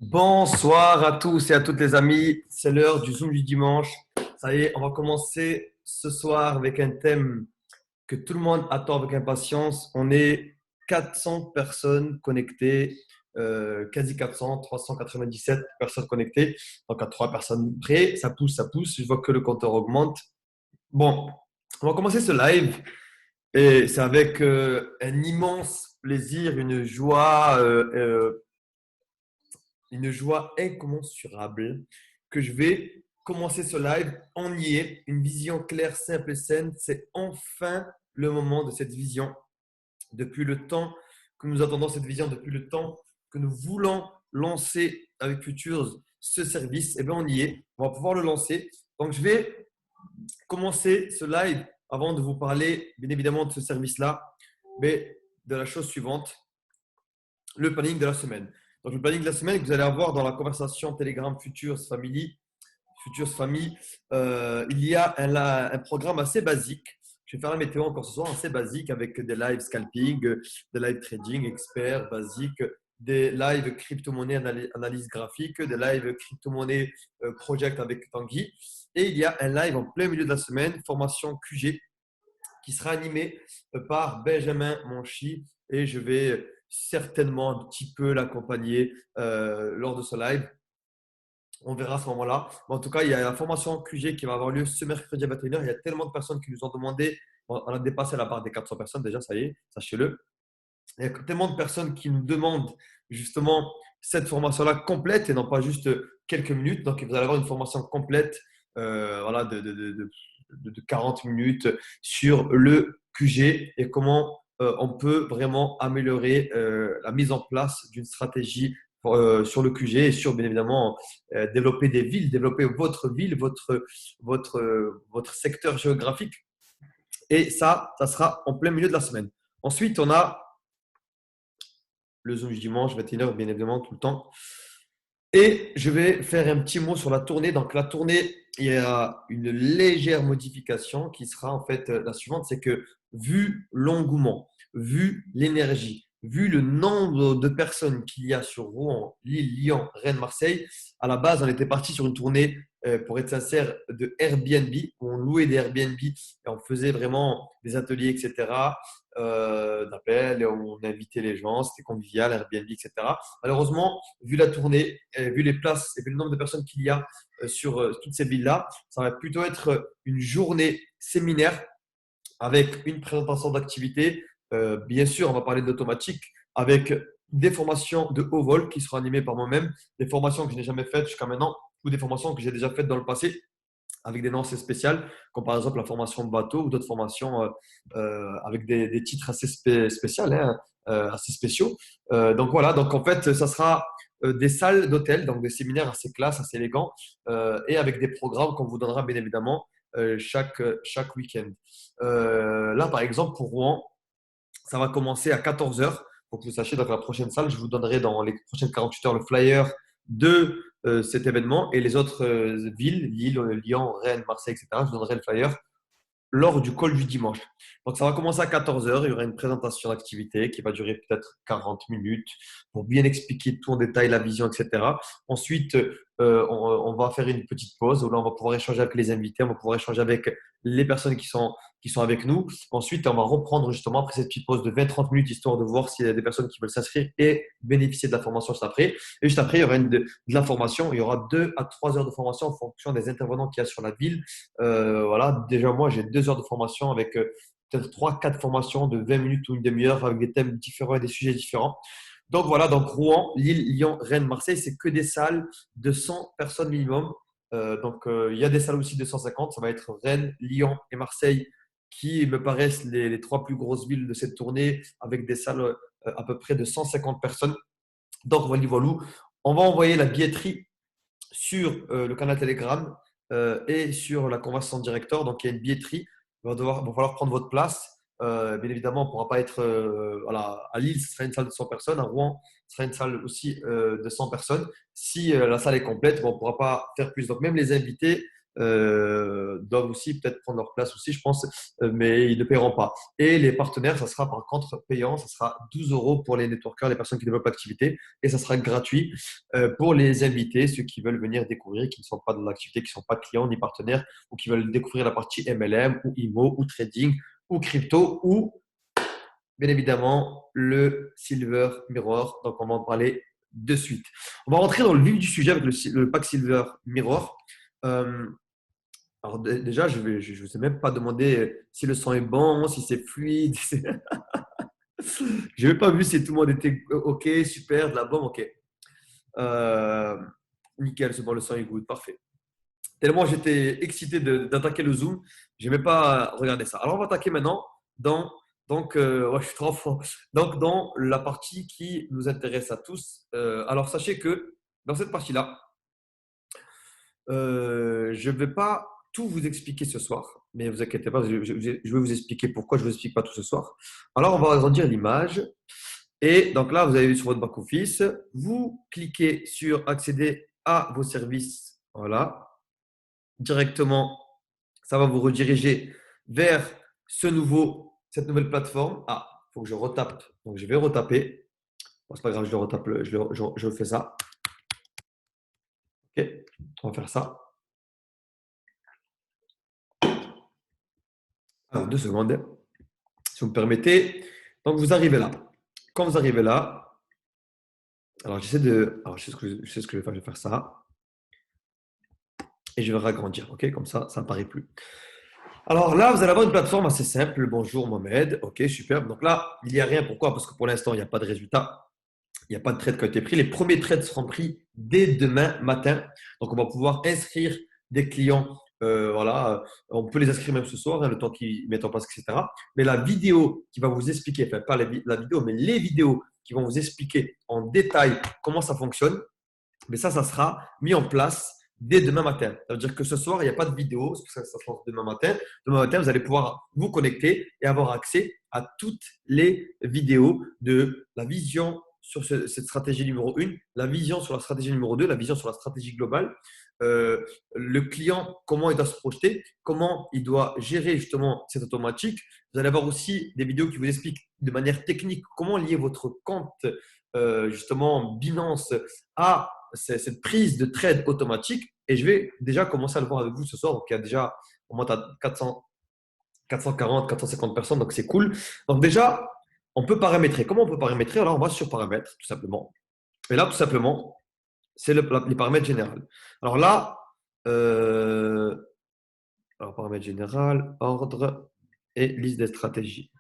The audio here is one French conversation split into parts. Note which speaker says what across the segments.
Speaker 1: Bonsoir à tous et à toutes les amis, c'est l'heure du Zoom du dimanche. Ça y est, on va commencer ce soir avec un thème que tout le monde attend avec impatience. On est 400 personnes connectées, quasi 400, 397 personnes connectées. Donc à 3 personnes près, ça pousse, ça pousse. Je vois que le compteur augmente. Bon, on va commencer ce live et c'est avec un immense plaisir, une joie incommensurable que je vais commencer ce live. On y est, une vision claire, simple et saine. C'est enfin le moment de cette vision. Depuis le temps que nous attendons cette vision, depuis le temps que nous voulons lancer avec Futures ce service, eh bien on y est. On va pouvoir le lancer. Donc je vais commencer ce live avant de vous parler bien évidemment de ce service-là, mais de la chose suivante, le planning de la semaine. Donc, le planning de la semaine que vous allez avoir dans la conversation Telegram Futures Family, il y a un programme assez basique. Je vais faire la météo encore ce soir, assez basique avec des lives scalping, des lives trading, experts, basiques, des lives crypto-monnaie, analyse graphique, des lives crypto-monnaie project avec Tanguy. Et il y a un live en plein milieu de la semaine, formation QG, qui sera animé par Benjamin Monchi et je vais certainement un petit peu l'accompagner lors de ce live. On verra à ce moment-là. En tout cas, il y a la formation QG qui va avoir lieu ce mercredi à 21h. Il y a tellement de personnes qui nous ont demandé. On a dépassé la barre des 400 personnes déjà, ça y est, sachez-le. Il y a tellement de personnes qui nous demandent justement cette formation-là complète et non pas juste quelques minutes. Donc, vous allez avoir une formation complète voilà, de 40 minutes sur le QG et comment on peut vraiment améliorer la mise en place d'une stratégie sur le QG et sur, bien évidemment, développer des villes, développer votre ville, votre secteur géographique. Et ça sera en plein milieu de la semaine. Ensuite, on a le Zoom du dimanche, 21h, bien évidemment, tout le temps. Et je vais faire un petit mot sur la tournée. Donc, la tournée, il y a une légère modification qui sera en fait la suivante, c'est que vu l'engouement, vu l'énergie, vu le nombre de personnes qu'il y a sur Rouen, Lille, Lyon, Rennes, Marseille, à la base, on était parti sur une tournée, pour être sincère, de Airbnb, où on louait des Airbnb et on faisait vraiment des ateliers, etc., d'appels, on invitait les gens, c'était convivial, Airbnb, etc. Malheureusement, vu la tournée, vu les places et vu le nombre de personnes qu'il y a sur toutes ces villes-là, ça va plutôt être une journée séminaire avec une présentation d'activité. Bien sûr, on va parler d'automatique avec des formations de haut vol qui seront animées par moi-même, des formations que je n'ai jamais faites jusqu'à maintenant ou des formations que j'ai déjà faites dans le passé avec des noms assez spéciales, comme par exemple la formation de bateau ou d'autres formations avec des titres assez spéciaux, hein, assez spéciaux. Donc voilà, donc en fait, ça sera des salles d'hôtel, donc des séminaires assez classe, assez élégants, et avec des programmes qu'on vous donnera bien évidemment chaque week-end. Là, par exemple, pour Rouen, ça va commencer à 14 heures. Pour que vous sachiez, donc la prochaine salle, je vous donnerai dans les prochaines 48 heures le flyer de cet événement et les autres villes, Lille, Lyon, Rennes, Marseille, etc. Je vous donnerai le flyer lors du call du dimanche. Donc, ça va commencer à 14 heures. Il y aura une présentation d'activité qui va durer peut-être 40 minutes pour bien expliquer tout en détail la vision, etc. Ensuite, on va faire une petite pause où là, on va pouvoir échanger avec les invités, on va pouvoir échanger avec les personnes qui sont avec nous. Ensuite, on va reprendre justement après cette petite pause de 20-30 minutes histoire de voir s'il y a des personnes qui veulent s'inscrire et bénéficier de la formation juste après. Et juste après, il y aura de la formation. Il y aura 2 à 3 heures de formation en fonction des intervenants qu'il y a sur la ville. Voilà, déjà, moi, j'ai 2 heures de formation avec peut-être 3-4 formations de 20 minutes ou une demi-heure avec des thèmes différents et des sujets différents. Donc voilà, donc Rouen, Lille, Lyon, Rennes, Marseille, c'est que des salles de 100 personnes minimum. Il y a des salles aussi de 150. Ça va être Rennes, Lyon et Marseille qui me paraissent les 3 plus grosses villes de cette tournée avec des salles à peu près de 150 personnes. Donc voilà, voilà. On va envoyer la billetterie sur le canal Telegram et sur la conversation directeur. Donc, il y a une billetterie. Il va falloir prendre votre place. Bien évidemment, on ne pourra pas être voilà, à Lille, ce sera une salle de 100 personnes. À Rouen, ce sera une salle aussi de 100 personnes. Si la salle est complète, bon, on ne pourra pas faire plus. Donc, même les invités, doivent aussi peut-être prendre leur place aussi, je pense, mais ils ne paieront pas. Et les partenaires, ça sera par contre payant, ça sera 12 euros pour les networkers, les personnes qui développent l'activité, et ça sera gratuit pour les invités, ceux qui veulent venir découvrir, qui ne sont pas dans l'activité, qui ne sont pas clients ni partenaires, ou qui veulent découvrir la partie MLM ou IMO ou trading ou crypto ou bien évidemment le Silver Mirror. Donc, on va en parler de suite. On va rentrer dans le vif du sujet avec le pack Silver Mirror. Euh, alors déjà, je ne vous ai même pas demandé si le son est bon, si c'est fluide. Je n'ai même pas vu si tout le monde était OK, super, de la bombe, OK. Euh, nickel, c'est bon, le son est good, parfait. Tellement j'étais excité d'attaquer le Zoom, je n'ai même pas regardé ça. Alors, on va attaquer maintenant dans, ouais, je suis trop fort. Donc, dans la partie qui nous intéresse à tous. Alors, sachez que dans cette partie-là, je ne vais pas tout vous expliquer ce soir, mais ne vous inquiétez pas, je vais vous expliquer pourquoi je ne vous explique pas tout ce soir. Alors, on va agrandir l'image. Et donc là, vous avez vu sur votre back-office, vous cliquez sur accéder à vos services. Voilà. Directement, ça va vous rediriger vers cette nouvelle plateforme. Ah, il faut que je retape. Donc, je vais retaper. Bon, c'est pas grave, je le retape, je fais ça. OK, on va faire ça. Alors, 2 secondes, si vous me permettez. Donc, vous arrivez là. Quand vous arrivez là, alors alors, je sais ce que je vais faire ça. Et je vais ragrandir. OK, comme ça ne paraît plus. Alors là, vous allez avoir une plateforme assez simple. Bonjour Mohamed. OK, super. Donc là, il n'y a rien. Pourquoi? Parce que pour l'instant, il n'y a pas de résultat. Il n'y a pas de trade qui a été pris. Les premiers trades seront pris dès demain matin. Donc, on va pouvoir inscrire des clients. Voilà, on peut les inscrire même ce soir, hein, le temps qu'ils mettent en place, etc. Mais la vidéo qui va vous expliquer, enfin pas la vidéo, mais les vidéos qui vont vous expliquer en détail comment ça fonctionne, mais ça sera mis en place dès demain matin. Ça veut dire que ce soir, il n'y a pas de vidéo, parce que ça se lance demain matin. Demain matin, vous allez pouvoir vous connecter et avoir accès à toutes les vidéos de la vision sur cette stratégie numéro 1, la vision sur la stratégie numéro 2, la vision sur la stratégie globale, le client, comment il doit se projeter, comment il doit gérer justement cette automatique. Vous allez avoir aussi des vidéos qui vous expliquent de manière technique comment lier votre compte justement Binance à cette prise de trade automatique. Et je vais déjà commencer à le voir avec vous ce soir. Donc, il y a déjà, on monte à 440, 450 personnes, donc c'est cool. Donc déjà, on peut paramétrer. Comment on peut paramétrer? Alors, on va sur paramètres, tout simplement. Et là, tout simplement, c'est les paramètres généraux. Alors là, euh, alors paramètres général, ordre et liste des stratégies.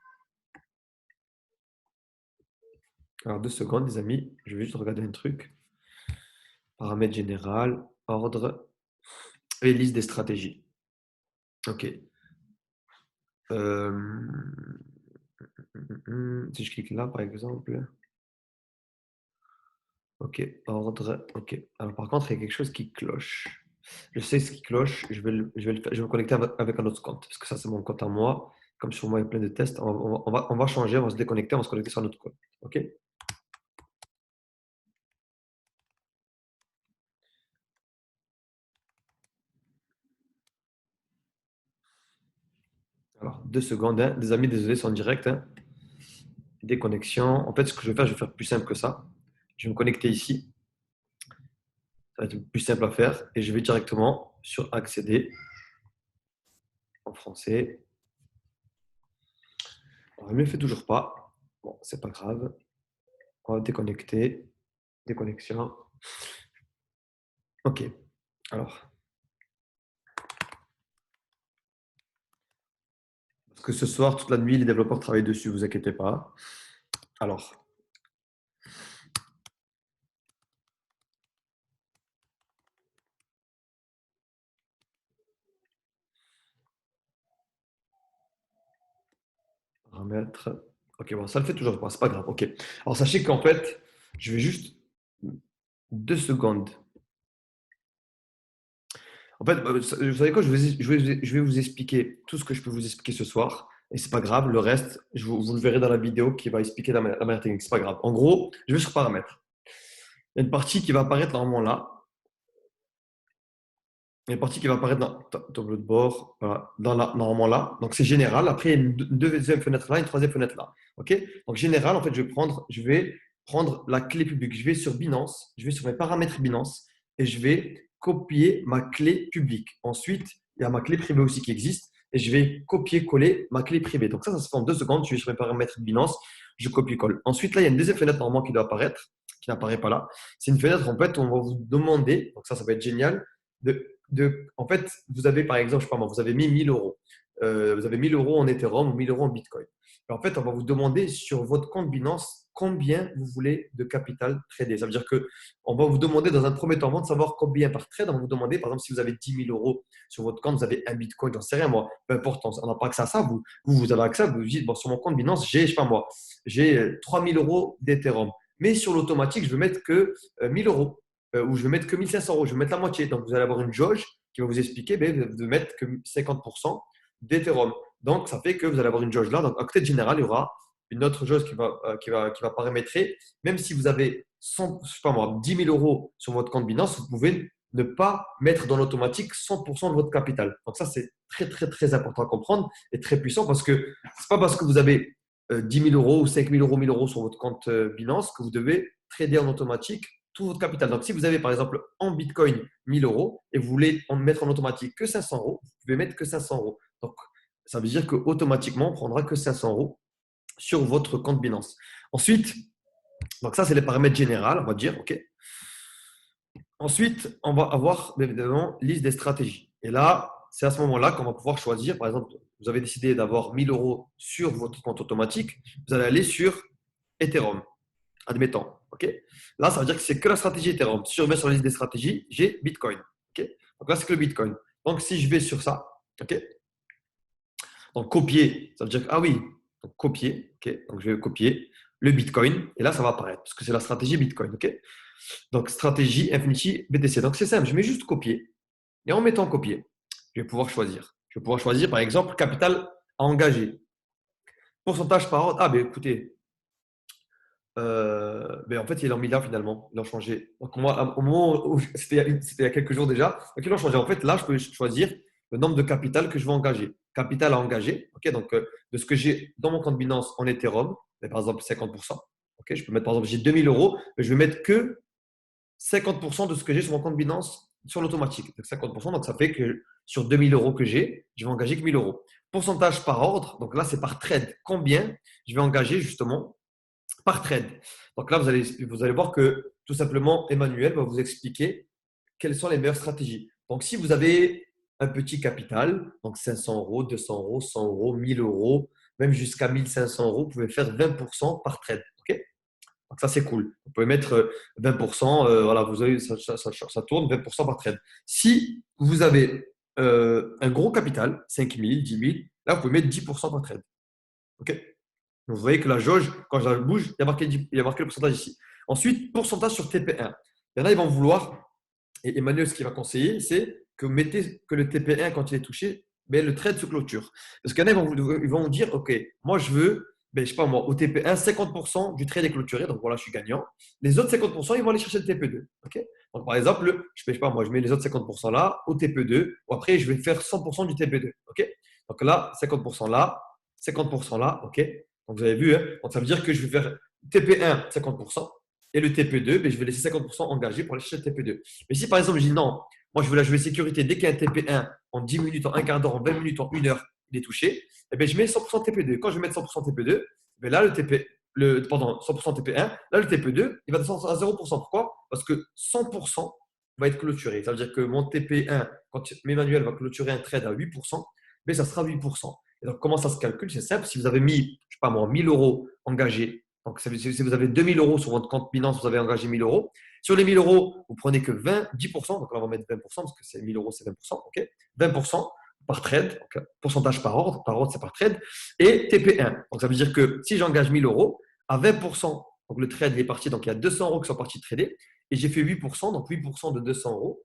Speaker 1: Alors, 2 secondes, les amis, je vais juste regarder un truc. Paramètres général, ordre et liste des stratégies. OK. Si je clique là, par exemple. OK, ordre. OK. Alors, par contre, il y a quelque chose qui cloche. Je sais ce qui cloche. Je vais me connecter avec un autre compte. Parce que ça, c'est mon compte à moi. Comme sur moi, il y a plein de tests. On va changer, on va se déconnecter, on va se connecter sur un autre compte. OK? Alors, 2 secondes, hein. Les amis, désolé, c'est en direct, hein. Déconnexion. En fait, ce que je vais faire plus simple que ça. Je vais me connecter ici. Ça va être plus simple à faire. Et je vais directement sur accéder en français. Alors, il ne me le fait toujours pas. Bon, c'est pas grave. On va déconnecter. Déconnexion. OK. Alors, parce que ce soir, toute la nuit, les développeurs travaillent dessus, vous inquiétez pas. Alors, paramètres. OK, bon, ça le fait toujours pas, c'est pas grave. OK. Alors, sachez qu'en fait, je vais juste 2 secondes. En fait, vous savez quoi, je vais vous expliquer tout ce que je peux vous expliquer ce soir. Et c'est pas grave, le reste, vous le verrez dans la vidéo qui va expliquer la manière technique. C'est pas grave. En gros, je vais sur paramètres. Il y a une partie qui va apparaître normalement là. une partie qui va apparaître dans le tableau de bord, voilà, normalement là. Donc, c'est général. Après, il y a une deuxième fenêtre là, une troisième fenêtre là. OK? Donc, général, en fait, je vais prendre la clé publique. Je vais sur Binance, je vais sur mes paramètres Binance et je vais copier ma clé publique. Ensuite, il y a ma clé privée aussi qui existe et je vais copier-coller ma clé privée. Donc, ça se fait en 2 secondes. Je vais sur mes paramètres Binance, je copie-colle. Ensuite, là, il y a une deuxième fenêtre normalement qui doit apparaître, qui n'apparaît pas là. C'est une fenêtre, en fait, où on va vous demander, donc ça va être génial, en fait, vous avez par exemple, je sais pas moi, vous avez mis 1000 euros. Vous avez 1000 euros en Ethereum ou 1000 euros en Bitcoin. Et en fait, on va vous demander sur votre compte Binance combien vous voulez de capital trader. Ça veut dire qu'on va vous demander dans un premier temps, avant de savoir combien par trade, on va vous demander, par exemple, si vous avez 10 000 euros sur votre compte, vous avez un Bitcoin, j'en sais rien moi, peu importe, on n'a pas accès à ça. Vous avez accès, vous dites, bon, sur mon compte Binance, j'ai, je sais pas moi, j'ai 3 000 euros d'Ethereum. Mais sur l'automatique, je veux mettre que 1000 euros ou je vais mettre que 1500 euros, je vais mettre la moitié. Donc, vous allez avoir une jauge qui va vous expliquer de mettre que 50% d'Ethereum. Donc, ça fait que vous allez avoir une jauge là. Donc, à côté de général, il y aura une autre jauge qui va paramétrer. Même si vous avez 100, je sais pas moi, 10 000 euros sur votre compte Binance, vous pouvez ne pas mettre dans l'automatique 100% de votre capital. Donc, ça, c'est très, très, très important à comprendre et très puissant parce que ce n'est pas parce que vous avez 10 000 euros ou 5 000 euros, 1 000 euros sur votre compte Binance que vous devez trader en automatique tout votre capital. Donc, si vous avez par exemple en Bitcoin 1000 euros et vous voulez en mettre en automatique que 500 euros, vous pouvez mettre que 500 euros. Donc, ça veut dire qu'automatiquement, on prendra que 500 euros sur votre compte Binance. Ensuite, donc ça, c'est les paramètres généraux, on va dire. OK. Ensuite, on va avoir bien évidemment liste des stratégies. Et là, c'est à ce moment-là qu'on va pouvoir choisir. Par exemple, vous avez décidé d'avoir 1000 euros sur votre compte automatique. Vous allez aller sur Ethereum, admettons. OK. Là, ça veut dire que c'est que la stratégie Ethereum. Si je reviens sur la liste des stratégies, j'ai Bitcoin. OK. Donc là, c'est que le Bitcoin. Donc, si je vais sur ça, OK. Donc, copier, ça veut dire que, ah oui, donc copier. OK. Donc, je vais copier le Bitcoin. Et là, ça va apparaître parce que c'est la stratégie Bitcoin. OK. Donc, stratégie Infinity BTC. Donc, c'est simple. Je mets juste copier. Et en mettant copier, je vais pouvoir choisir. Je vais pouvoir choisir, par exemple, capital à engager. Pourcentage par ordre. Ah, ben écoutez, mais en fait, ils l'ont mis là finalement. Ils l'ont changé. Donc, moi, au moment où c'était il y a quelques jours déjà, donc ils l'ont changé. En fait, là, je peux choisir le nombre de capital que je veux engager. Capital à engager. Ok, donc, de ce que j'ai dans mon compte Binance en Ethereum, mais par exemple 50%. Ok, je peux mettre par exemple, j'ai 2000 euros, mais je vais mettre que 50% de ce que j'ai sur mon compte Binance sur l'automatique. Donc 50%, donc ça fait que sur 2000 euros que j'ai, je vais engager que 1000 euros. Pourcentage par ordre, donc là, c'est par trade. Combien je vais engager justement par trade. Donc là, vous allez voir que tout simplement, Emmanuel va vous expliquer quelles sont les meilleures stratégies. Donc, si vous avez un petit capital, donc 500 euros, 200 euros, 100 euros, 1000 euros, même jusqu'à 1500 euros, vous pouvez faire 20% par trade. OK. Donc, ça, c'est cool. Vous pouvez mettre 20%, voilà, vous avez, ça tourne 20% par trade. Si vous avez un gros capital, 5000, 10 000, là, vous pouvez mettre 10% par trade. OK. Donc, vous voyez que la jauge, quand je la bouge, il y a marqué le pourcentage ici. Ensuite, pourcentage sur TP1. Il y en a, ils vont vouloir, et Emmanuel, ce qu'il va conseiller, c'est que vous mettez que le TP1, quand il est touché, ben, le trade se clôture. Parce qu'il y en a, ils vont vous dire, OK, moi, je veux, ben, je sais pas moi, au TP1, 50% du trade est clôturé, donc voilà, je suis gagnant. Les autres 50%, ils vont aller chercher le TP2. OK. Donc, par exemple, je sais pas moi, je mets les autres 50% là, au TP2, ou après, je vais faire 100% du TP2. OK. Donc là, 50% là, 50% là, OK. Donc, vous avez vu, hein. Donc, ça veut dire que je vais faire TP1 50% et le TP2, ben, je vais laisser 50% engagé pour aller chercher le TP2. Mais si par exemple, je dis non, moi je veux la jouer sécurité, dès qu'il y a un TP1 en 10 minutes, en un quart d'heure, en 20 minutes, en une heure, il est touché, eh ben, je mets 100% TP2. Quand je vais mettre 100% TP2, ben là, pardon, 100% TP1, là, le TP2, il va descendre à 0%. Pourquoi? Parce que 100% va être clôturé. Ça veut dire que mon TP1, quand Emmanuel va clôturer un trade à 8%, ben, ça sera 8%. Et donc, comment ça se calcule? C'est simple. Si vous avez mis, je sais pas moi, 1000 euros engagés, donc si vous avez 2000 euros sur votre compte Binance, vous avez engagé 1000 euros. Sur les 1000 euros, vous prenez que 10%. Donc, là, on va mettre 20% parce que c'est 1000 euros, c'est 20%. OK. 20% par trade, donc pourcentage par ordre, c'est par trade. Et TP1. Donc, ça veut dire que si j'engage 1000 euros, à 20%, donc le trade est parti, donc il y a 200 euros qui sont partis trader. Et j'ai fait 8%, donc 8% de 200 euros.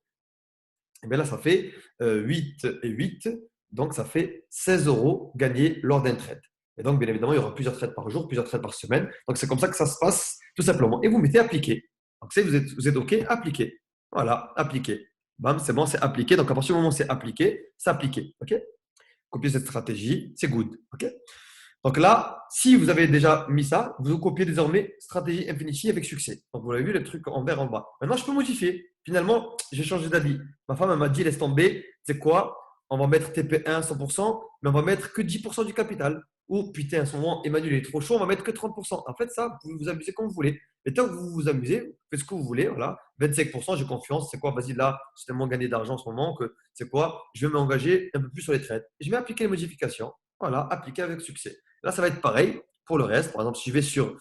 Speaker 1: Et bien là, ça fait 8 et 8. Donc, ça fait 16 euros gagnés lors d'un trade. Et donc, bien évidemment, il y aura plusieurs trades par jour, plusieurs trades par semaine. Donc, c'est comme ça que ça se passe, tout simplement. Et vous mettez appliquer. Donc, vous êtes OK, appliquer. Voilà, appliquer. Bam, c'est bon, c'est appliqué. Donc, à partir du moment où c'est appliqué, c'est appliqué. OK? Copier cette stratégie, c'est good. OK? Donc là, si vous avez déjà mis ça, vous copiez désormais stratégie Infinity avec succès. Donc vous l'avez vu, le truc en vert en bas. Maintenant, je peux modifier. Finalement, j'ai changé d'avis. Ma femme, elle m'a dit, laisse tomber. C'est quoi? On va mettre TP1 100%, mais on va mettre que 10% du capital. Ou putain, à ce moment, Emmanuel est trop chaud, on va mettre que 30%. En fait, ça, vous vous amusez comme vous voulez. Et tant que vous vous amusez, faites ce que vous voulez. Voilà. 25%, j'ai confiance. C'est quoi? Vas-y, là, j'ai tellement gagné d'argent en ce moment que c'est quoi? Je vais m'engager un peu plus sur les trades. Je vais appliquer les modifications. Voilà, appliquer avec succès. Là, ça va être pareil pour le reste. Par exemple, si je vais sur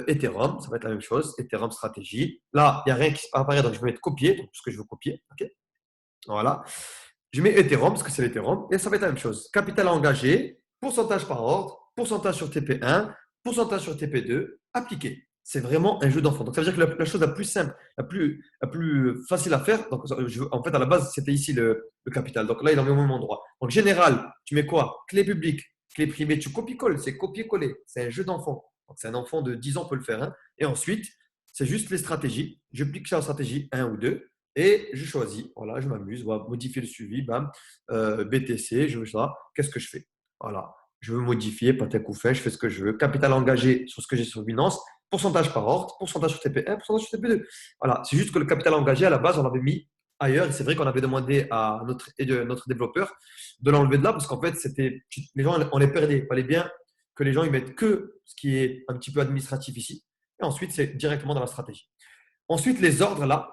Speaker 1: Ethereum, ça va être la même chose. Ethereum stratégie. Là, il n'y a rien qui apparaît, donc je vais mettre copier, donc ce que je veux copier. OK. Voilà. Je mets Ethereum parce que c'est l'Ethereum et ça va être la même chose. Capital engagé, pourcentage par ordre, pourcentage sur TP1, pourcentage sur TP2, appliqué. C'est vraiment un jeu d'enfant. Donc ça veut dire que la chose la plus simple, la plus facile à faire, donc, en fait à la base c'était ici le capital. Donc là il est au même endroit. Donc général, tu mets quoi? Clé publique, clé privée, tu copies-colles, c'est copier-coller. C'est un jeu d'enfant. Donc c'est un enfant de 10 ans peut le faire. Hein. Et ensuite, c'est juste les stratégies. Je clique sur la stratégie 1 ou 2. Et je choisis, voilà, je m'amuse, voilà, modifier le suivi, bam, BTC, je veux ça, qu'est-ce que je fais? Voilà, je veux modifier, pas tel coup fait, je fais ce que je veux. Capital engagé sur ce que j'ai sur Binance, pourcentage par ordre, pourcentage sur TP1, pourcentage sur TP2. Voilà, c'est juste que le capital engagé, à la base, on l'avait mis ailleurs. Et c'est vrai qu'on avait demandé à notre développeur de l'enlever de là parce qu'en fait, les gens, on les perdait. Il fallait bien que les gens ils mettent que ce qui est un petit peu administratif ici. Et ensuite, c'est directement dans la stratégie. Ensuite, les ordres là.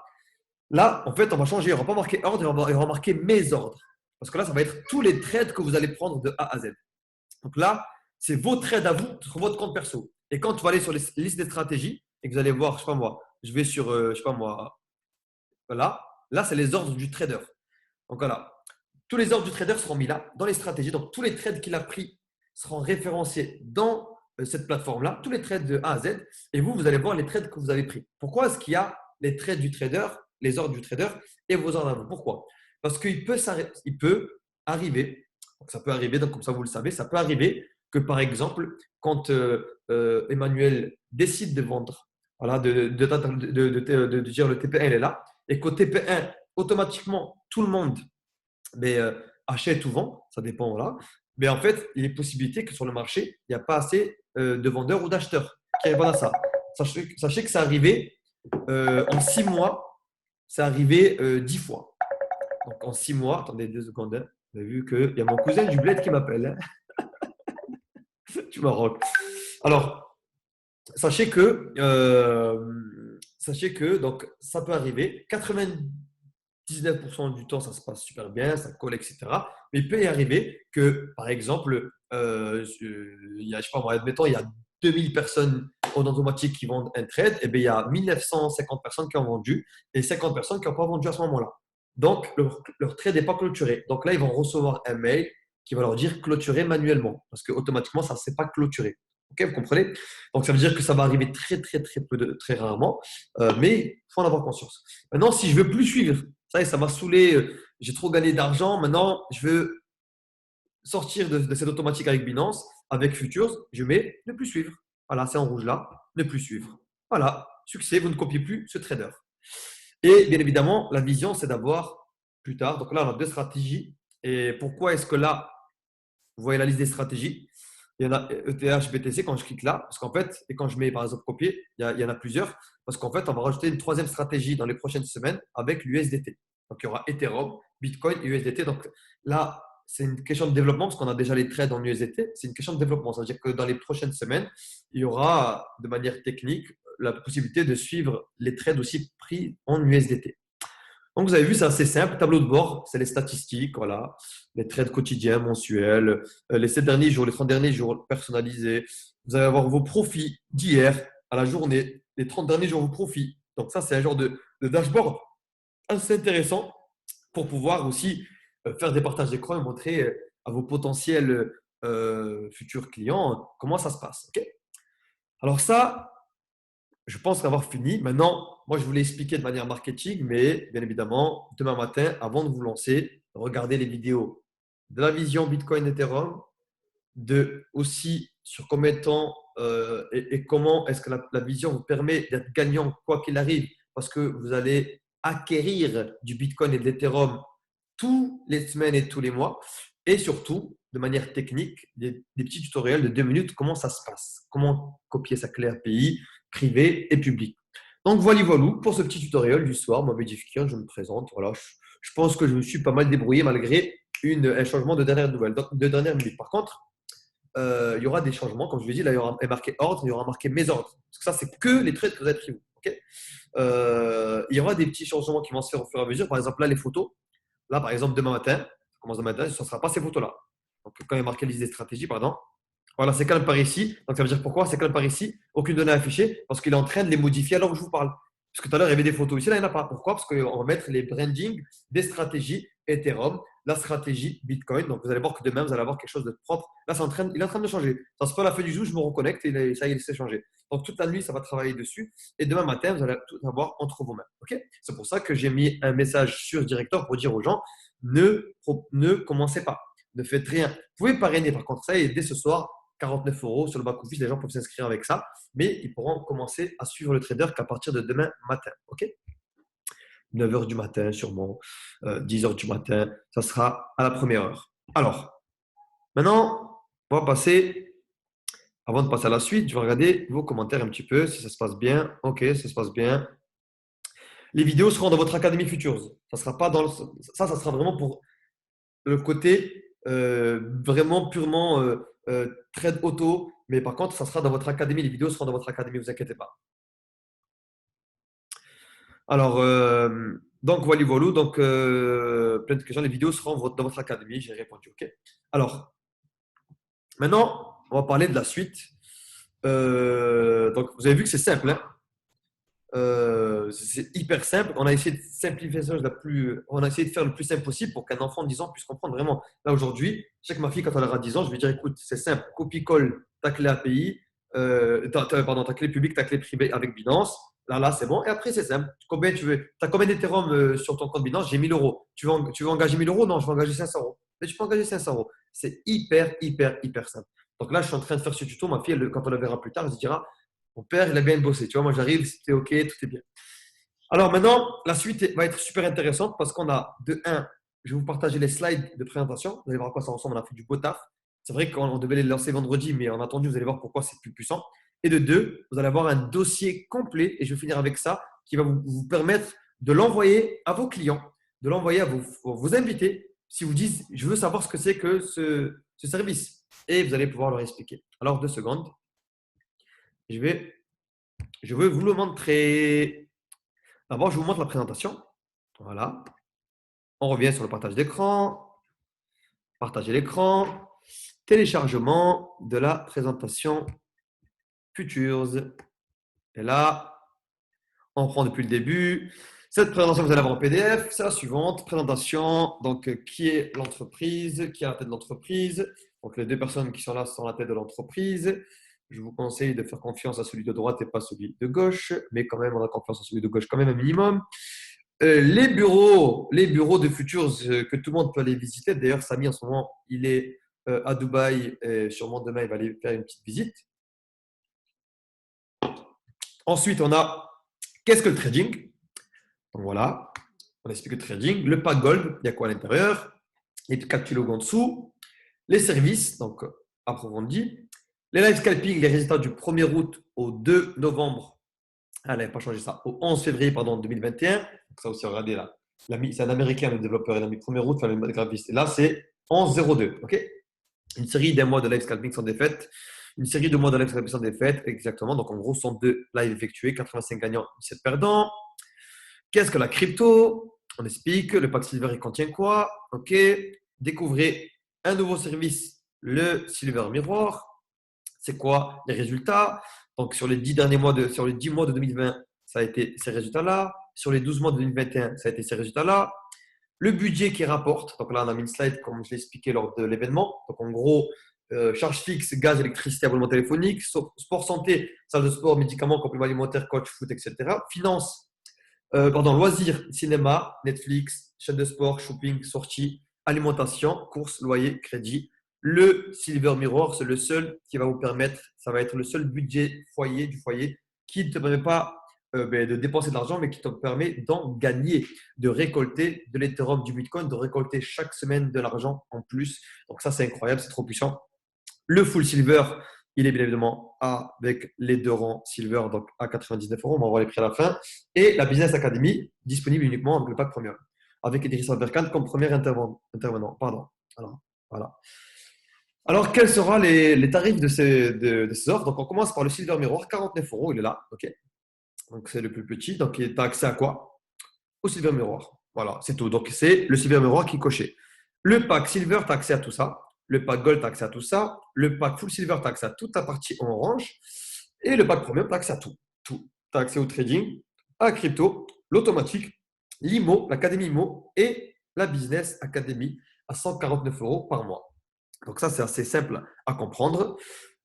Speaker 1: Là, en fait, on va changer. On ne va pas marquer ordre, on va marquer mes ordres. Parce que là, ça va être tous les trades que vous allez prendre de A à Z. Donc là, c'est vos trades à vous sur votre compte perso. Et quand tu vas aller sur les listes des stratégies et que vous allez voir, je sais pas moi, je vais sur, je sais pas moi, voilà. Là, c'est les ordres du trader. Donc voilà. Tous les ordres du trader seront mis là, dans les stratégies. Donc tous les trades qu'il a pris seront référenciés dans cette plateforme-là, tous les trades de A à Z. Et vous, vous allez voir les trades que vous avez pris. Pourquoi est-ce qu'il y a les trades du trader, les ordres du trader et vos ordres à vous? Pourquoi? Parce qu'il peut arriver, donc ça peut arriver, donc comme ça vous le savez, ça peut arriver que par exemple, quand Emmanuel décide de vendre, voilà, de dire le TP1 il est là, et qu'au TP1, automatiquement, tout le monde mais achète ou vend, ça dépend. Voilà. Mais en fait, il y a une possibilité que sur le marché, il n'y a pas assez de vendeurs ou d'acheteurs qui répondent à ça. Sachez que c'est arrivé en 6 mois, c'est arrivé 10 fois. Donc en 6 mois, attendez 2 secondes, hein. Vous avez vu qu'il y a mon cousin du bled qui m'appelle. Hein. Tu Maroc. Alors, sachez que donc, ça peut arriver. 99% du temps, ça se passe super bien, ça colle, etc. Mais il peut y arriver que, par exemple, il y a, je sais pas moi, admettons, il y a 2000 personnes en automatique qui vendent un trade, et bien il y a 1950 personnes qui ont vendu et 50 personnes qui n'ont pas vendu à ce moment-là. Donc, leur trade n'est pas clôturé. Donc là, ils vont recevoir un mail qui va leur dire clôturer manuellement parce que automatiquement, ça ne s'est pas clôturé. Ok, vous comprenez? Donc, ça veut dire que ça va arriver très, très, très peu, très rarement, mais il faut en avoir conscience. Maintenant, si je veux plus suivre, ça m'a saoulé, j'ai trop gagné d'argent, maintenant, je veux sortir de cette automatique avec Binance, avec Futures, je mets ne plus suivre. Voilà, c'est en rouge là, ne plus suivre. Voilà, succès, vous ne copiez plus ce trader. Et bien évidemment, la vision, c'est d'avoir plus tard. Donc là, on a deux stratégies. Et pourquoi est-ce que là, vous voyez la liste des stratégies? Il y en a ETH, BTC quand je clique là, parce qu'en fait, et quand je mets par exemple copier, il y en a plusieurs, parce qu'en fait, on va rajouter une troisième stratégie dans les prochaines semaines avec l'USDT. Donc il y aura Ethereum, Bitcoin et USDT. Donc là, c'est une question de développement, parce qu'on a déjà les trades en USDT, c'est une question de développement. Ça veut dire que dans les prochaines semaines, il y aura de manière technique la possibilité de suivre les trades aussi pris en USDT. Donc, vous avez vu, c'est assez simple. Tableau de bord, c'est les statistiques, voilà, les trades quotidiens, mensuels, les 7 derniers jours, les 30 derniers jours personnalisés. Vous allez avoir vos profits d'hier à la journée, les 30 derniers jours, vos profits. Donc, ça, c'est un genre de dashboard assez intéressant pour pouvoir aussi faire des partages d'écran et montrer à vos potentiels futurs clients comment ça se passe. Ok. Alors, ça, je pense avoir fini. Maintenant, moi, je voulais expliquer de manière marketing, mais bien évidemment, demain matin, avant de vous lancer, regardez les vidéos de la vision Bitcoin Ethereum, de aussi sur combien de temps et comment est-ce que la vision vous permet d'être gagnant quoi qu'il arrive, parce que vous allez acquérir du Bitcoin et de l'Ethereum tous les semaines et tous les mois. Et surtout, de manière technique, des petits tutoriels de 2 minutes, comment ça se passe, comment copier sa clé API privée et publique. Donc voilà, voilà pour ce petit tutoriel du soir. Moi, Bédifiquien, je me présente. Voilà, je pense que je me suis pas mal débrouillé malgré un changement de dernière nouvelle, de dernière minute. Par contre, il y aura des changements. Comme je l'ai dit, là, il y aura marqué ordre, il y aura marqué mes ordres. Parce que ça, c'est que les trades que vous avez pris vous. Okay, il y aura des petits changements qui vont se faire au fur et à mesure. Par exemple, là, les photos. Là, par exemple, demain matin, ça commence demain matin, ce ne sera pas ces photos-là. Donc, quand il y a marqué liste des stratégies, pardon, voilà, c'est calme par ici. Donc, ça veut dire pourquoi c'est calme par ici? Aucune donnée affichée parce qu'il est en train de les modifier alors que je vous parle. Parce que tout à l'heure, il y avait des photos ici, là, il n'y en a pas. Pourquoi? Parce qu'on va mettre les brandings des stratégies Ethereum, la stratégie Bitcoin. Donc, vous allez voir que demain, vous allez avoir quelque chose de propre. Là, il est en train de changer. Ça se peut à la fin du jour, je me reconnecte et ça y est, il s'est changé. Donc, toute la nuit, ça va travailler dessus. Et demain matin, vous allez tout avoir entre vos mains. OK? C'est pour ça que j'ai mis un message sur Director pour dire aux gens ne commencez pas. Ne faites rien. Vous pouvez parrainer, par contre, ça et dès ce soir, 49 € sur le back-office, les gens peuvent s'inscrire avec ça, mais ils pourront commencer à suivre le trader qu'à partir de demain matin. OK? 9 h du matin, sûrement, 10 h du matin, ça sera à la première heure. Alors, maintenant, on va passer, avant de passer à la suite, je vais regarder vos commentaires un petit peu, si ça se passe bien. OK, ça se passe bien. Les vidéos seront dans votre Académie Futures. Ça sera pas dans ça sera vraiment pour le côté vraiment purement trade auto. Mais par contre, ça sera dans votre académie. Les vidéos seront dans votre académie, ne vous inquiétez pas. Alors, donc, voilà, voilà. Donc, plein de questions. Les vidéos seront dans votre académie. J'ai répondu. OK. Alors, maintenant, on va parler de la suite. Donc, vous avez vu que c'est simple. Hein. C'est hyper simple. On a essayé de simplifier ça on a essayé de faire le plus simple possible pour qu'un enfant de 10 ans puisse comprendre vraiment. Là aujourd'hui, je sais que ma fille, quand elle aura 10 ans, je vais dire écoute, c'est simple, copie-colle ta clé API, pardon, ta clé publique, ta clé privée avec Binance. Là, c'est bon. Et après, c'est simple. Combien tu veux? Tu as combien d'Ethereum sur ton compte Binance? J'ai 1000 €. Tu veux engager 1000 €? Non, je vais engager 500 €. Mais tu peux engager 500 €. C'est hyper, hyper, hyper simple. Donc là, je suis en train de faire ce tuto. Ma fille, quand on le verra plus tard, elle se dira mon père, il a bien bossé. Tu vois, moi, j'arrive, c'était OK, tout est bien. Alors maintenant, la suite va être super intéressante parce qu'on a, de 1, je vais vous partager les slides de présentation. Vous allez voir à quoi ça ressemble. On a fait du beau taf. C'est vrai qu'on devait les lancer vendredi, mais en attendu, vous allez voir pourquoi c'est plus puissant. Et de 2, vous allez avoir un dossier complet, et je vais finir avec ça, qui va vous permettre de l'envoyer à vos clients, de l'envoyer à vos invités, si vous dites, je veux savoir ce que c'est que ce service. Et vous allez pouvoir leur expliquer. Alors, 2 secondes. Je vais vous le montrer. D'abord, je vous montre la présentation. Voilà. On revient sur le partage d'écran. Partager l'écran. Téléchargement de la présentation Futures. Et là, on prend depuis le début. Cette présentation, vous allez avoir en PDF. C'est la suivante. Présentation. Donc, qui est l'entreprise? Qui est à la tête de l'entreprise? Donc, les 2 personnes qui sont là sont à la tête de l'entreprise. Je vous conseille de faire confiance à celui de droite et pas celui de gauche. Mais quand même, on a confiance à celui de gauche quand même un minimum. Les bureaux de Futures que tout le monde peut aller visiter. D'ailleurs, Samy, en ce moment, il est à Dubaï et sûrement demain, il va aller faire une petite visite. Ensuite, on a qu'est-ce que le trading? Donc voilà, on explique le trading. Le pack gold, il y a quoi à l'intérieur? Les 4 logos en dessous. Les services, donc approfondis. Les live scalping, les résultats du 1er août au 2 novembre. Elle n'avait pas changé ça. Au 11 février 2021. Donc ça aussi, regardez là. C'est un Américain, le développeur. Il a mis 1er août, enfin, le graphiste. Et là, c'est 11-02. OK? Une série d'un mois de live scalping sans défaite. Une série de mois de live scalping sans défaite. Exactement. Donc, en gros, 102 lives effectués, 85 gagnants, 17 perdants. Qu'est-ce que la crypto? On explique. Le pack Silver, il contient quoi? OK. Découvrez un nouveau service, le Silver Mirror. C'est quoi les résultats? Donc, sur les 10 mois de 2020, ça a été ces résultats-là. Sur les 12 mois de 2021, ça a été ces résultats-là. Le budget qui rapporte. Donc là, on a mis une slide comme je l'ai expliqué lors de l'événement. Donc, en gros, charges fixes, gaz, électricité, abonnement téléphonique, sport santé, salle de sport, médicaments, compléments alimentaires, coach, foot, etc. Finance, loisirs, cinéma, Netflix, chaîne de sport, shopping, sortie, alimentation, courses, loyer, crédit. Le Silver Mirror, c'est le seul qui va vous permettre, ça va être le seul budget du foyer qui ne te permet pas de dépenser de l'argent, mais qui te permet d'en gagner, de récolter de l'Ethereum, du Bitcoin, de récolter chaque semaine de l'argent en plus. Donc ça, c'est incroyable, c'est trop puissant. Le full silver, il est bien évidemment avec les deux rangs silver, donc à 99 euros. On va voir les prix à la fin. Et la Business Academy, disponible uniquement avec le pack premium, avec Idriss Berkane comme premier intervenant. Pardon. Alors, voilà. Alors, quels seront les tarifs de ces offres? Donc, on commence par le Silver Mirror, 49 euros, il est là. OK. Donc, c'est le plus petit. Donc, tu as accès à quoi? Au Silver Mirror. Voilà, c'est tout. Donc, c'est le Silver Mirror qui est coché. Le pack Silver, tu as accès à tout ça. Le pack Gold, tu as accès à tout ça. Le pack Full Silver, tu as accès à toute la partie en orange. Et le pack Premium, tu as accès à tout. Tout. Tu as accès au trading, à la crypto, l'automatique, l'IMO, l'Académie IMO et la Business Academy à 149 euros par mois. Donc ça, c'est assez simple à comprendre.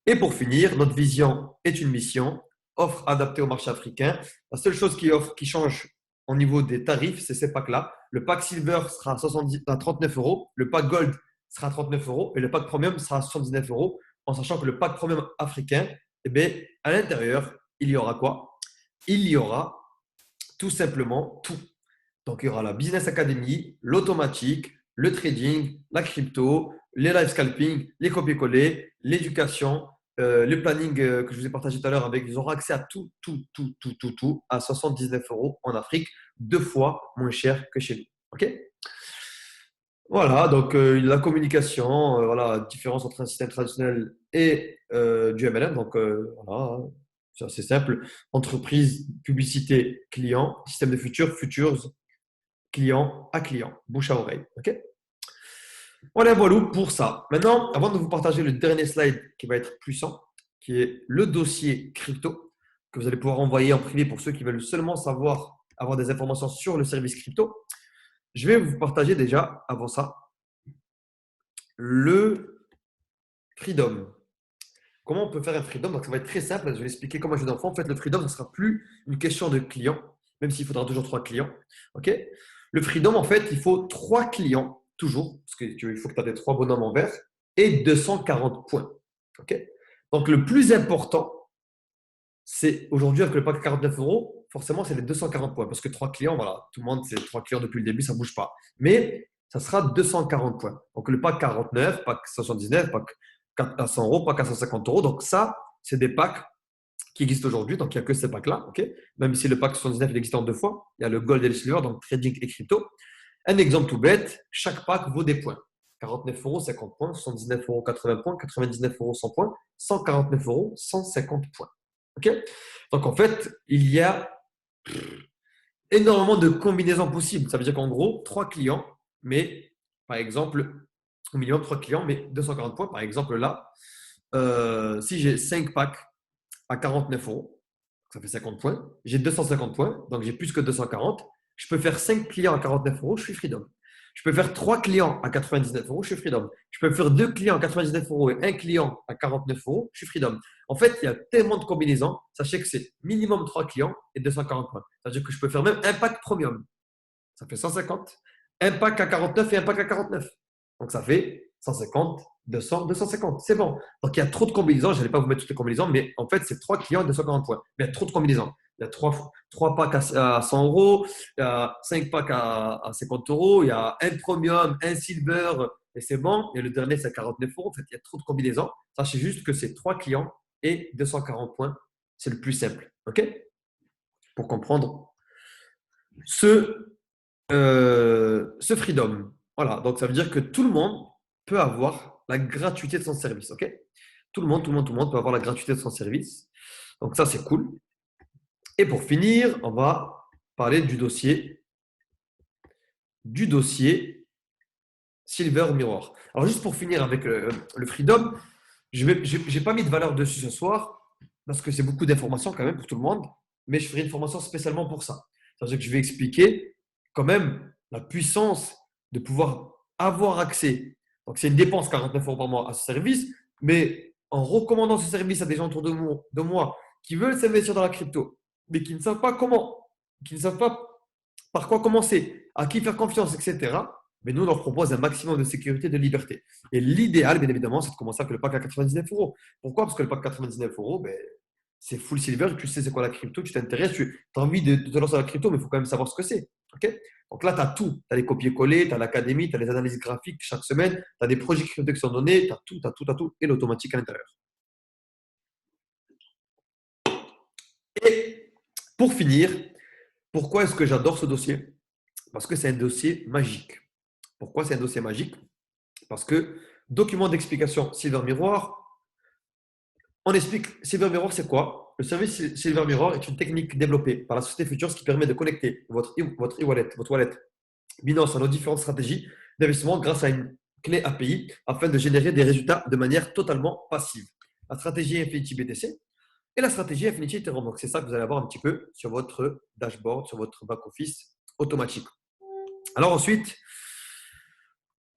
Speaker 1: Et pour finir, notre vision est une mission, offre adaptée au marché africain. La seule chose qui change au niveau des tarifs, c'est ces packs-là. Le pack Silver sera à 39 euros, le pack Gold sera à 39 euros et le pack Premium sera à 79 euros, en sachant que le pack Premium africain, eh bien, à l'intérieur, il y aura quoi? Il y aura tout simplement tout. Donc, il y aura la Business Academy, l'automatique, le trading, la crypto, les live scalping, les copier-coller, l'éducation, le planning que je vous ai partagé tout à l'heure avec, ils auront accès à tout à 79 euros en Afrique, deux fois moins cher que chez nous. OK? Voilà, donc la communication, voilà, différence entre un système traditionnel et du MLM. Donc voilà, hein, c'est assez simple. Entreprise, publicité, client, système de futures, client à client, bouche à oreille. OK? Voilà, voilà pour ça. Maintenant, avant de vous partager le dernier slide qui va être puissant, qui est le dossier crypto, que vous allez pouvoir envoyer en privé pour ceux qui veulent seulement savoir, avoir des informations sur le service crypto, je vais vous partager déjà, avant ça, le Freedom. Comment on peut faire un Freedom? Donc, ça va être très simple. Je vais expliquer comment je vais d'enfant. En fait, le Freedom, ce ne sera plus une question de clients, même s'il faudra toujours trois clients. OK? Le Freedom, en fait, il faut trois clients, toujours, parce qu'il faut que tu aies trois bonhommes en vert, et 240 points. OK? Donc, le plus important, c'est aujourd'hui, avec le pack 49 euros, forcément, c'est les 240 points. Parce que trois clients, voilà, tout le monde, c'est trois clients depuis le début, ça ne bouge pas. Mais ça sera 240 points. Donc, le pack 49, pack 79, pack à 100 euros, pack à 150 euros. Donc, ça, c'est des packs qui existent aujourd'hui. Donc, il n'y a que ces packs-là. OK? Même si le pack 79, il existe en deux fois. Il y a le Gold et le Silver, donc trading et crypto. Un exemple tout bête, chaque pack vaut des points. 49 euros, 50 points, 79 euros, 80 points, 99 euros, 100 points, 149 euros, 150 points. OK? Donc, en fait, il y a énormément de combinaisons possibles. Ça veut dire qu'en gros, trois clients, mais par exemple, au minimum trois clients, mais 240 points. Par exemple, là, si j'ai 5 packs à 49 euros, ça fait 50 points. J'ai 250 points, donc j'ai plus que 240. Je peux faire 5 clients à 49 euros, je suis freedom. Je peux faire 3 clients à 99 euros, je suis freedom. Je peux faire 2 clients à 99 euros et un client à 49 euros, je suis freedom. En fait, il y a tellement de combinaisons. Sachez que c'est minimum 3 clients et 240 points. C'est-à-dire que je peux faire même un pack premium. Ça fait 150. Un pack à 49 et un pack à 49. Donc ça fait 150, 200, 250. C'est bon. Donc il y a trop de combinaisons. Je n'allais pas vous mettre toutes les combinaisons, mais en fait, c'est 3 clients et 240 points. Mais il y a trop de combinaisons. Il y a 3 packs à 100 euros, il y a 5 packs à 50 euros, il y a un premium, un silver, et c'est bon. Et le dernier, c'est à 49 euros. En fait, il y a trop de combinaisons. Sachez juste que c'est 3 clients et 240 points. C'est le plus simple. OK? Pour comprendre ce freedom. Voilà, donc ça veut dire que tout le monde peut avoir la gratuité de son service. OK? Tout le monde peut avoir la gratuité de son service. Donc ça, c'est cool. Et pour finir, on va parler du dossier Silver Mirror. Alors juste pour finir avec le freedom, je n'ai pas mis de valeur dessus ce soir parce que c'est beaucoup d'informations quand même pour tout le monde, mais je ferai une formation spécialement pour ça. C'est-à-dire que je vais expliquer quand même la puissance de pouvoir avoir accès. Donc c'est une dépense 49 euros par mois à ce service, mais en recommandant ce service à des gens autour de moi qui veulent s'investir dans la crypto, mais qui ne savent pas comment, qui ne savent pas par quoi commencer, à qui faire confiance, etc. Mais nous, on leur propose un maximum de sécurité et de liberté. Et l'idéal, bien évidemment, c'est de commencer avec le pack à 99 euros. Pourquoi? Parce que le pack à 99 euros, ben, c'est full silver, tu sais c'est quoi la crypto, tu t'intéresses, tu as envie de te lancer dans la crypto, mais il faut quand même savoir ce que c'est. Ok. Donc là, tu as tout. Tu as les copier-coller, tu as l'académie, tu as les analyses graphiques chaque semaine, tu as des projets crypto qui sont donnés, tu as tout, tu as tout, tu as tout, et l'automatique à l'intérieur. Et pour finir, pourquoi est-ce que j'adore ce dossier? Parce que c'est un dossier magique. Pourquoi c'est un dossier magique? Parce que document d'explication Silver Miroir, on explique Silver Mirror, c'est quoi? Le service Silver Mirror est une technique développée par la société Futures qui permet de connecter votre e-wallet, votre wallet Binance à nos différentes stratégies d'investissement grâce à une clé API afin de générer des résultats de manière totalement passive. La stratégie Infinity BTC et la stratégie Infinity Ethereum. Donc, c'est ça que vous allez avoir un petit peu sur votre dashboard, sur votre back-office automatique. Alors ensuite,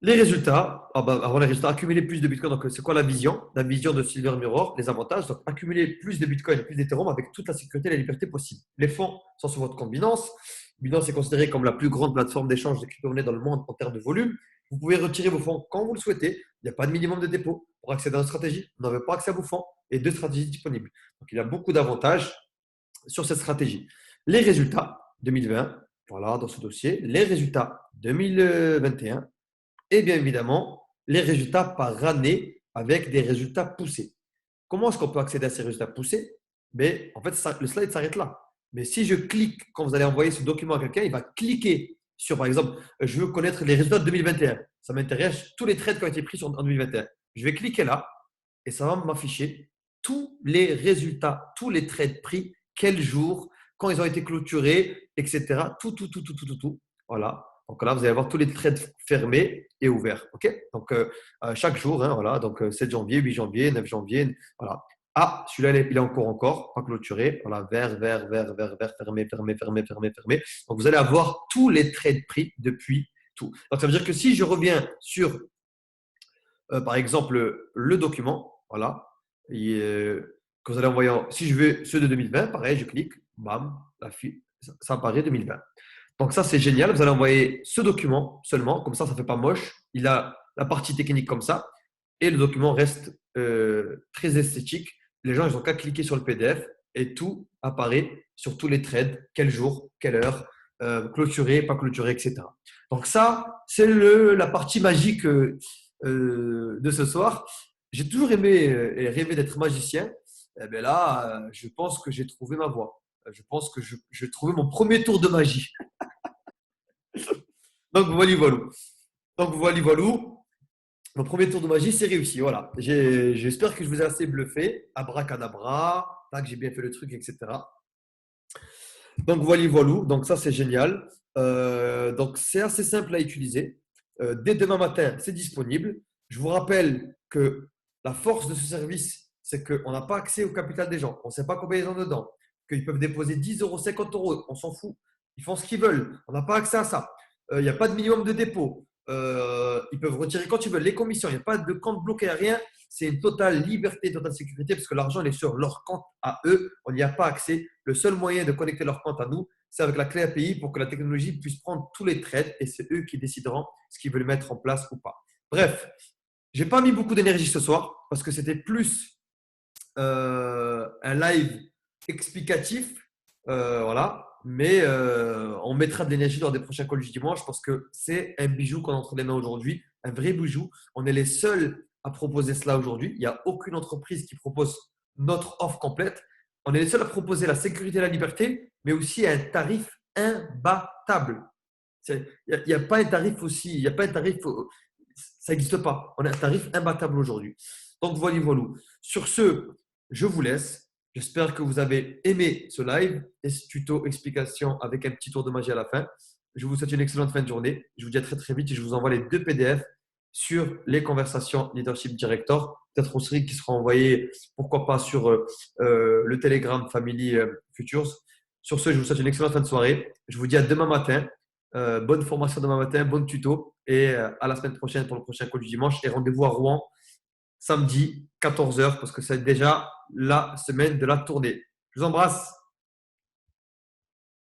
Speaker 1: les résultats, avant les résultats, accumuler plus de Bitcoin. Donc, c'est quoi la vision? La vision de Silver Mirror, les avantages. Donc, accumuler plus de Bitcoin et plus d'Ethereum avec toute la sécurité et la liberté possible. Les fonds sont sur votre compte Binance. Binance est considérée comme la plus grande plateforme d'échange de crypto-monnaies dans le monde en termes de volume. Vous pouvez retirer vos fonds quand vous le souhaitez. Il n'y a pas de minimum de dépôt. Pour accéder à une stratégie, vous n'avez pas accès à vos fonds et deux stratégies disponibles. Donc, il y a beaucoup d'avantages sur cette stratégie. Les résultats 2020, voilà, dans ce dossier. Les résultats 2021 et bien évidemment les résultats par année avec des résultats poussés. Comment est-ce qu'on peut accéder à ces résultats poussés? Mais en fait, le slide s'arrête là. Mais si je clique, quand vous allez envoyer ce document à quelqu'un, il va cliquer sur, par exemple, je veux connaître les résultats de 2021. Ça m'intéresse, tous les trades qui ont été pris en 2021. Je vais cliquer là et ça va m'afficher tous les résultats, tous les trades pris, quel jour, quand ils ont été clôturés, etc. Tout, tout, tout, tout, tout, tout, tout. Voilà. Donc là, vous allez avoir tous les trades fermés et ouverts. OK. Donc, chaque jour, hein, voilà. Donc, 7 janvier, 8 janvier, 9 janvier. Voilà. Ah, celui-là, il est en cours encore, pas clôturé. Voilà, vert, vert, vert, vert, vert, fermé, fermé, fermé, fermé, fermé. Donc, vous allez avoir tous les trades pris depuis tout. Donc, ça veut dire que si je reviens sur, par exemple, le document, voilà, que vous allez envoyer, si je veux ceux de 2020, pareil, je clique, bam, ça apparaît 2020. Donc ça, c'est génial. Vous allez envoyer ce document seulement, comme ça ne fait pas moche. Il a la partie technique comme ça, et le document reste très esthétique. Les gens, ils n'ont qu'à cliquer sur le PDF et tout apparaît sur tous les trades, quel jour, quelle heure, clôturé, pas clôturé, etc. Donc ça, c'est la partie magique de ce soir. J'ai toujours aimé et rêvé d'être magicien. Et bien là, je pense que j'ai trouvé ma voie. Je pense que j'ai trouvé mon premier tour de magie. Donc voilà, voilà. Donc voilà, voilà. Mon premier tour de magie, c'est réussi. Voilà. J'espère que je vous ai assez bluffé. Abracadabra, tac, j'ai bien fait le truc, etc. Donc voilà, voilà. Donc ça, c'est génial. Donc c'est assez simple à utiliser. Dès demain matin, c'est disponible. Je vous rappelle que la force de ce service, c'est qu'on n'a pas accès au capital des gens. On ne sait pas combien ils ont dedans. Qu'ils peuvent déposer 10 euros, 50 euros. On s'en fout. Ils font ce qu'ils veulent. On n'a pas accès à ça. Il n'y a pas de minimum de dépôt. Ils peuvent retirer quand ils veulent les commissions. Il n'y a pas de compte bloqué à rien. C'est une totale liberté, totale sécurité parce que l'argent est sur leur compte à eux. On n'y a pas accès. Le seul moyen de connecter leur compte à nous, c'est avec la clé API pour que la technologie puisse prendre tous les trades et c'est eux qui décideront ce qu'ils veulent mettre en place ou pas. Bref, j'ai pas mis beaucoup d'énergie ce soir parce que c'était plus un live explicatif. Voilà. Mais on mettra de l'énergie dans des prochains calls du dimanche parce que c'est un bijou qu'on a entre les mains aujourd'hui, un vrai bijou. On est les seuls à proposer cela aujourd'hui. Il n'y a aucune entreprise qui propose notre offre complète. On est les seuls à proposer la sécurité et la liberté, mais aussi à un tarif imbattable. Il n'y a, pas un tarif aussi, il n'y a pas un tarif, ça n'existe pas. On a un tarif imbattable aujourd'hui. Donc voilà, voilà. Sur ce, je vous laisse. J'espère que vous avez aimé ce live et ce tuto explication avec un petit tour de magie à la fin. Je vous souhaite une excellente fin de journée. Je vous dis à très très vite et je vous envoie les deux PDF sur les conversations Leadership Director. Peut-être aussi qui seront envoyés, pourquoi pas, sur le Telegram Family Futures. Sur ce, je vous souhaite une excellente fin de soirée. Je vous dis à demain matin. Bonne formation demain matin, bon tuto et à la semaine prochaine pour le prochain call du dimanche et rendez-vous à Rouen samedi 14h parce que c'est déjà la semaine de la tournée. Je vous embrasse.